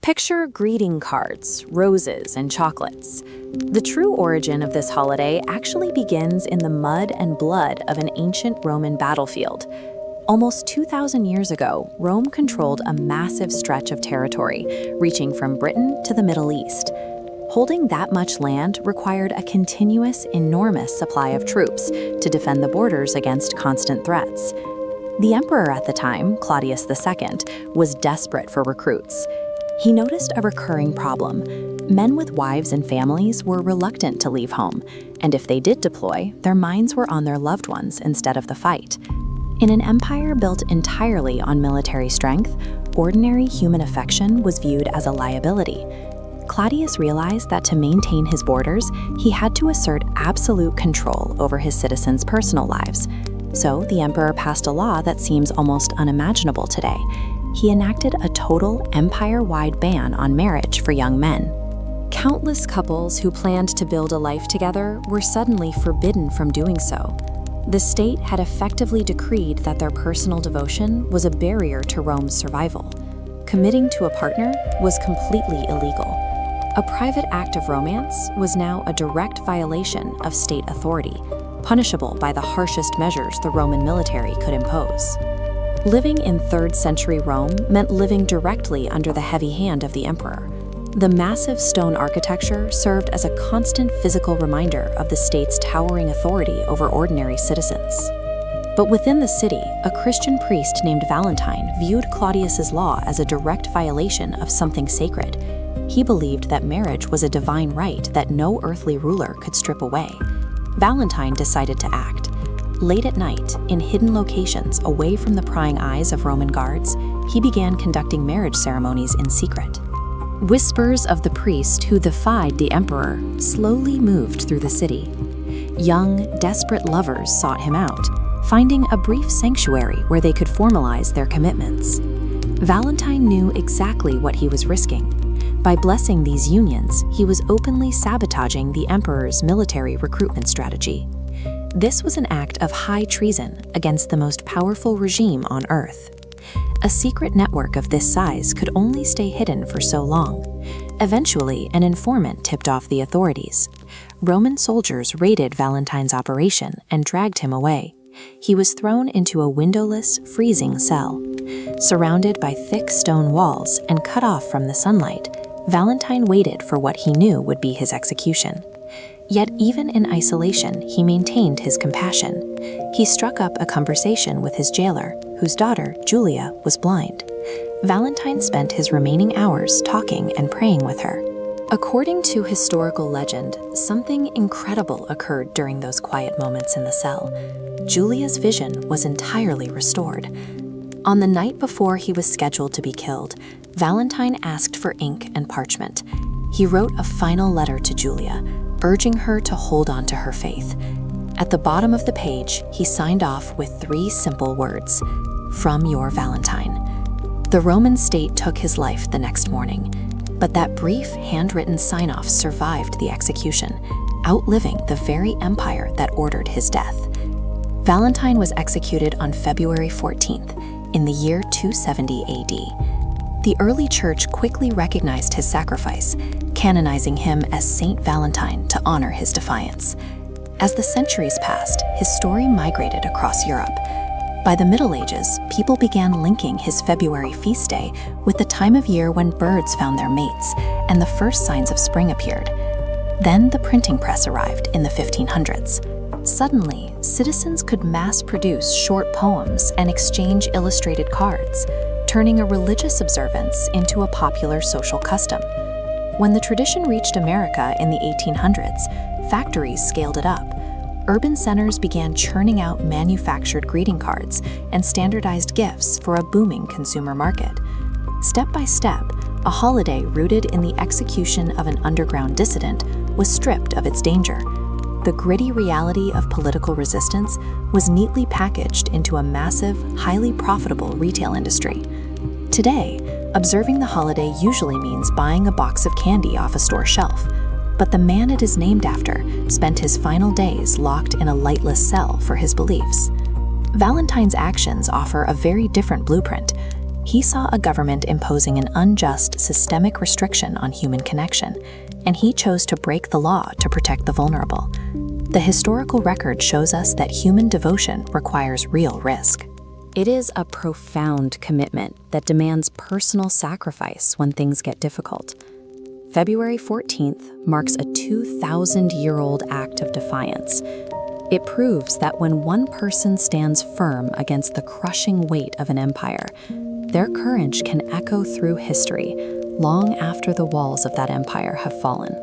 Picture greeting cards, roses, and chocolates. The true origin of this holiday actually begins in the mud and blood of an ancient Roman battlefield. Almost 2,000 years ago, Rome controlled a massive stretch of territory, reaching from Britain to the Middle East. Holding that much land required a continuous, enormous supply of troops to defend the borders against constant threats. The emperor at the time, Claudius II, was desperate for recruits. He noticed a recurring problem. Men with wives and families were reluctant to leave home, and if they did deploy, their minds were on their loved ones instead of the fight. In an empire built entirely on military strength, ordinary human affection was viewed as a liability. Claudius realized that to maintain his borders, he had to assert absolute control over his citizens' personal lives. So the emperor passed a law that seems almost unimaginable today. He enacted a total empire-wide ban on marriage for young men. Countless couples who planned to build a life together were suddenly forbidden from doing so. The state had effectively decreed that their personal devotion was a barrier to Rome's survival. Committing to a partner was completely illegal. A private act of romance was now a direct violation of state authority, punishable by the harshest measures the Roman military could impose. Living in 3rd century Rome meant living directly under the heavy hand of the emperor. The massive stone architecture served as a constant physical reminder of the state's towering authority over ordinary citizens. But within the city, a Christian priest named Valentine viewed Claudius's law as a direct violation of something sacred. He believed that marriage was a divine right that no earthly ruler could strip away. Valentine decided to act. Late at night, in hidden locations away from the prying eyes of Roman guards, he began conducting marriage ceremonies in secret. Whispers of the priest who defied the emperor slowly moved through the city. Young, desperate lovers sought him out, finding a brief sanctuary where they could formalize their commitments. Valentine knew exactly what he was risking. By blessing these unions, he was openly sabotaging the emperor's military recruitment strategy. This was an act of high treason against the most powerful regime on Earth. A secret network of this size could only stay hidden for so long. Eventually, an informant tipped off the authorities. Roman soldiers raided Valentine's operation and dragged him away. He was thrown into a windowless, freezing cell. Surrounded by thick stone walls and cut off from the sunlight, Valentine waited for what he knew would be his execution. Yet even in isolation, he maintained his compassion. He struck up a conversation with his jailer, whose daughter, Julia, was blind. Valentine spent his remaining hours talking and praying with her. According to historical legend, something incredible occurred during those quiet moments in the cell. Julia's vision was entirely restored. On the night before he was scheduled to be killed, Valentine asked for ink and parchment. He wrote a final letter to Julia, urging her to hold on to her faith. At the bottom of the page, he signed off with 3 simple words: "From your Valentine." The Roman state took his life the next morning, but that brief handwritten sign-off survived the execution, outliving the very empire that ordered his death. Valentine was executed on February 14th, in the year 270 AD. The early church quickly recognized his sacrifice, canonizing him as Saint Valentine to honor his defiance. As the centuries passed, his story migrated across Europe. By the Middle Ages, people began linking his February feast day with the time of year when birds found their mates and the first signs of spring appeared. Then the printing press arrived in the 1500s. Suddenly, citizens could mass-produce short poems and exchange illustrated cards, turning a religious observance into a popular social custom. When the tradition reached America in the 1800s, factories scaled it up. Urban centers began churning out manufactured greeting cards and standardized gifts for a booming consumer market. Step by step, a holiday rooted in the execution of an underground dissident was stripped of its danger. The gritty reality of political resistance was neatly packaged into a massive, highly profitable retail industry. Today, observing the holiday usually means buying a box of candy off a store shelf. But the man it is named after spent his final days locked in a lightless cell for his beliefs. Valentine's actions offer a very different blueprint. He saw a government imposing an unjust, systemic restriction on human connection, and he chose to break the law to protect the vulnerable. The historical record shows us that human devotion requires real risk. It is a profound commitment that demands personal sacrifice when things get difficult. February 14th marks a 2,000-year-old act of defiance. It proves that when one person stands firm against the crushing weight of an empire, their courage can echo through history long after the walls of that empire have fallen.